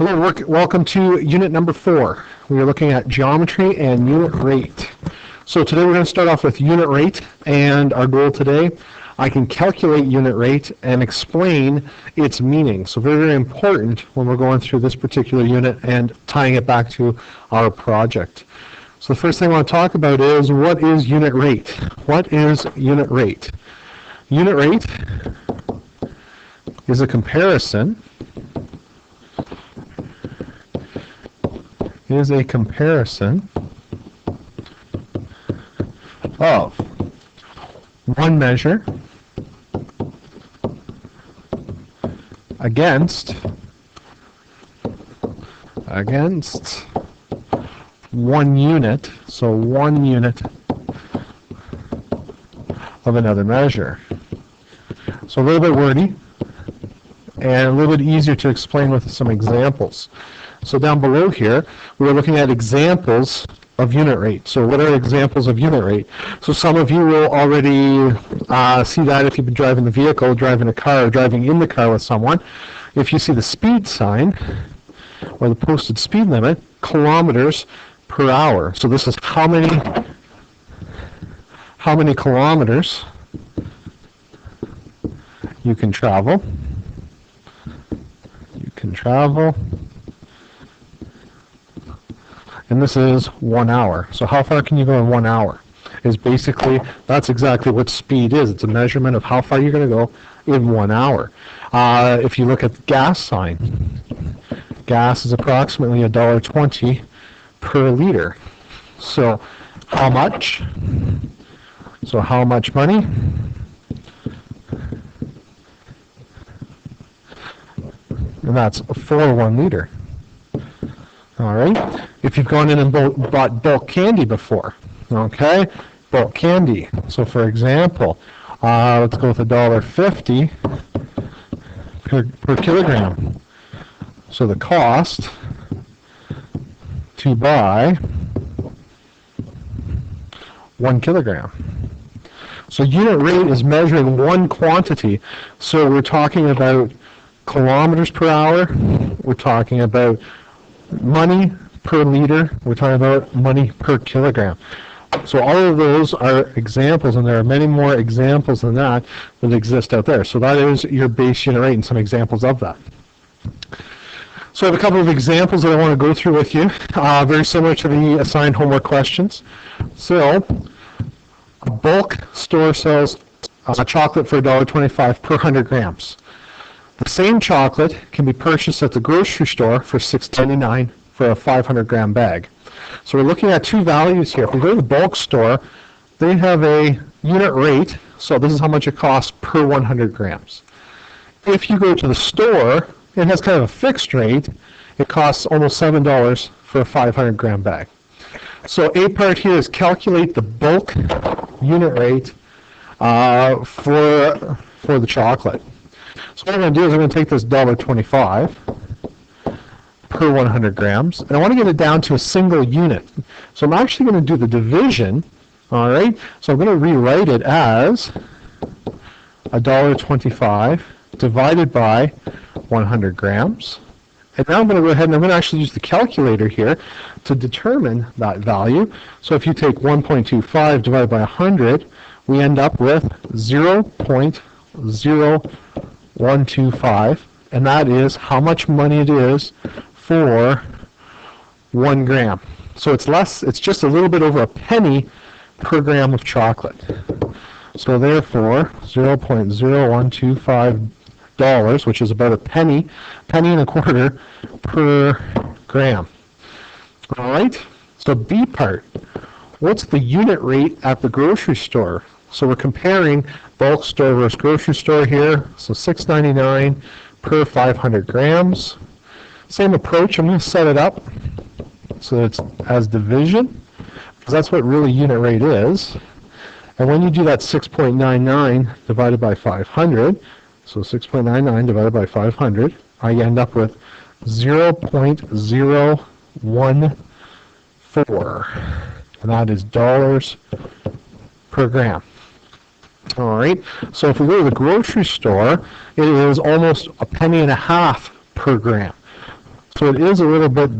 Hello, welcome to unit number 4. We are looking at geometry and unit rate. So today we're going to start off with unit rate, and our goal today, I can calculate unit rate and explain its meaning. So very, very important when we're going through this particular unit and tying it back to our project. So the first thing I want to talk about is, what is unit rate? What is unit rate? Unit rate is a comparison of one measure against one unit, so one unit of another measure. So a little bit wordy and a little bit easier to explain with some examples. So down below here, we're looking at examples of unit rate. So what are examples of unit rate? So some of you will already see that if you've been driving the vehicle, driving a car, or driving in the car with someone. If you see the speed sign, or the posted speed limit, kilometers per hour. So this is how many kilometers you can travel. And this is 1 hour. So how far can you go in 1 hour? Is basically, that's exactly what speed is. It's a measurement of how far you're going to go in 1 hour. If you look at the gas sign, gas is approximately $1.20 per liter. So how much? So how much money? And that's for 1 liter. All right. If you've gone in and bought bulk candy before, okay, bulk candy. So for example, let's go with $1.50 per kilogram. So the cost to buy 1 kilogram. So unit rate is measuring one quantity. So we're talking about kilometers per hour. We're talking about money per liter. We're talking about money per kilogram. So all of those are examples, and there are many more examples than that exist out there. So that is your base unit rate and some examples of that. So I have a couple of examples that I want to go through with you, very similar to the assigned homework questions. So a bulk store sells chocolate for $1.25 per 100 grams. The same chocolate can be purchased at the grocery store for $6.99 for a 500 gram bag. So we're looking at two values here. If we go to the bulk store, they have a unit rate, so this is how much it costs per 100 grams. If you go to the store, it has kind of a fixed rate. It costs almost $7 for a 500 gram bag. So a part here is calculate the bulk unit rate for the chocolate. So what I'm going to do is I'm going to take this $1.25 per 100 grams, and I want to get it down to a single unit. So I'm actually going to do the division, all right? So I'm going to rewrite it as $1.25 divided by 100 grams. And now I'm going to go ahead and I'm going to actually use the calculator here to determine that value. So if you take 1.25 divided by 100, we end up with 0.0125, and that is how much money it is for 1 gram. So it's just a little bit over a penny per gram of chocolate. So therefore, $0.0125, which is about a penny and a quarter per gram. All right, so B part, what's the unit rate at the grocery store? So we're comparing bulk store versus grocery store here. So $6.99 per 500 grams. Same approach, I'm going to set it up so that it's as division, because that's what really unit rate is. And when you do that 6.99 divided by 500, so 6.99 divided by 500, I end up with 0.014, and that is dollars per gram. All right, so if we go to the grocery store, it is almost a penny and a half per gram. So it is a little bit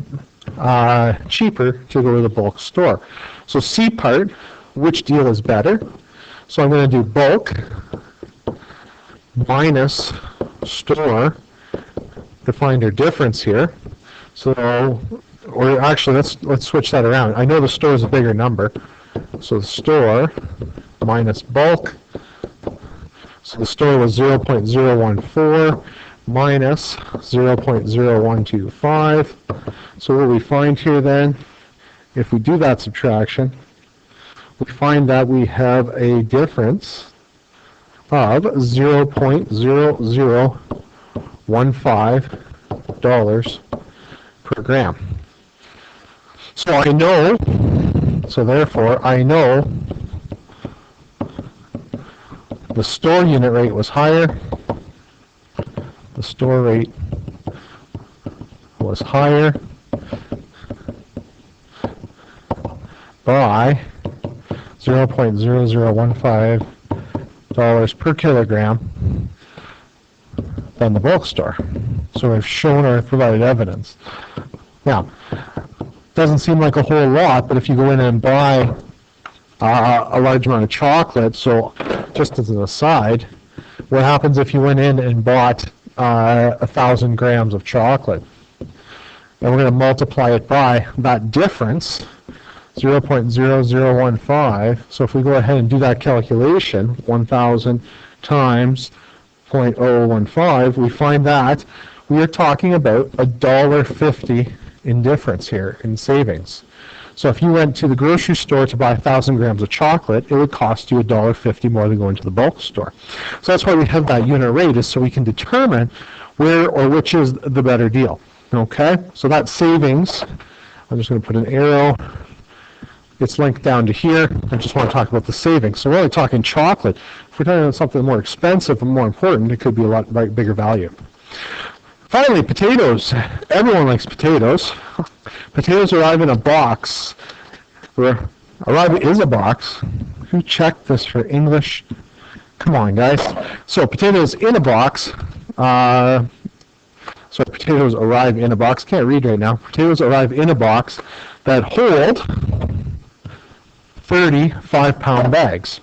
cheaper to go to the bulk store. So C part, which deal is better? So I'm going to do bulk minus store to find our difference here. So, or actually, let's switch that around. I know the store is a bigger number. So the store minus bulk. So the store was 0.014 minus 0.0125. So what we find here then, if we do that subtraction, we find that we have a difference of $0.0015 per gram. So I know, so therefore I know the store unit rate was higher. The store rate was higher by $0.0015 per kilogram than the bulk store. So we've shown or provided evidence. Now, doesn't seem like a whole lot, but if you go in and buy a large amount of chocolate, so just as an aside, what happens if you went in and bought 1,000 grams of chocolate? And we're going to multiply it by that difference, 0.0015. So if we go ahead and do that calculation, 1,000 times 0.015, we find that we are talking about $1.50 in difference here in savings. So if you went to the grocery store to buy 1,000 grams of chocolate, it would cost you $1.50 more than going to the bulk store. So that's why we have that unit rate, is so we can determine where or which is the better deal. Okay, so that savings, I'm just going to put an arrow. It's linked down to here. I just want to talk about the savings. So we're only talking chocolate. If we're talking about something more expensive and more important, it could be a lot bigger value. Finally, potatoes. Everyone likes potatoes. Potatoes arrive in a box. Arrive is a box. Who checked this for English? Come on, guys. So potatoes in a box. So potatoes arrive in a box. Can't read right now. Potatoes arrive in a box that hold 30 5-pound bags.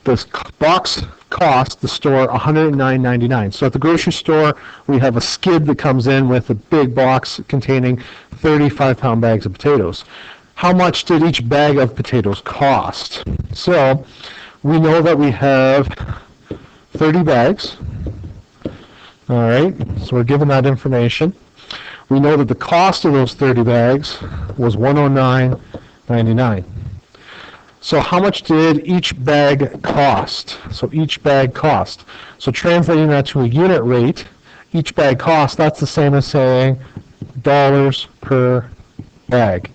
This box cost the store $109.99. So at the grocery store, we have a skid that comes in with a big box containing 30 5-pound bags of potatoes. How much did each bag of potatoes cost? So we know that we have 30 bags. All right, so we're given that information. We know that the cost of those 30 bags was $109.99. So how much did each bag cost? So each bag cost. So translating that to a unit rate, each bag cost, that's the same as saying dollars per bag.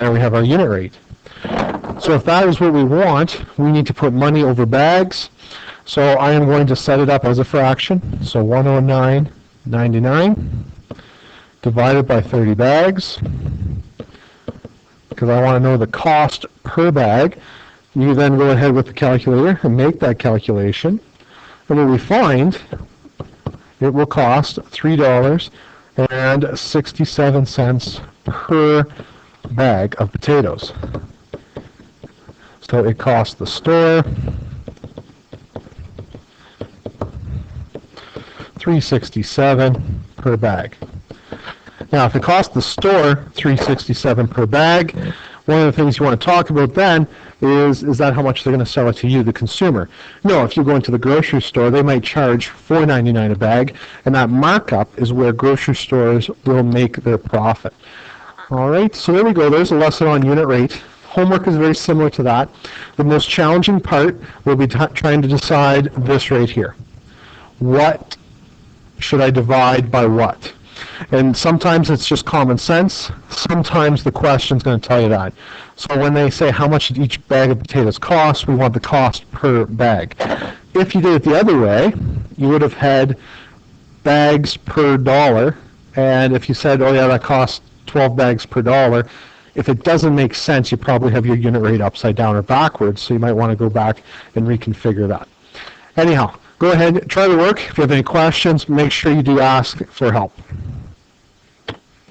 And we have our unit rate. So if that is what we want, we need to put money over bags. So I am going to set it up as a fraction. So $109.99 divided by 30 bags, because I want to know the cost per bag. You then go ahead with the calculator and make that calculation. And what we find, it will cost $3.67 per bag of potatoes. So it costs the store $3.67 per bag. Now, if it costs the store $3.67 per bag, one of the things you want to talk about then is that how much they're going to sell it to you, the consumer. No, if you go into the grocery store, they might charge $4.99 a bag, and that markup is where grocery stores will make their profit. All right, so there we go. There's a lesson on unit rate. Homework is very similar to that. The most challenging part will be trying to decide this right here. What should I divide by what? And sometimes it's just common sense. Sometimes the question's going to tell you that. So when they say how much did each bag of potatoes cost, we want the cost per bag. If you did it the other way, you would have had bags per dollar. And if you said, oh yeah, that costs 12 bags per dollar, if it doesn't make sense, you probably have your unit rate upside down or backwards. So you might want to go back and reconfigure that. Anyhow, go ahead, try the work. If you have any questions, make sure you do ask for help.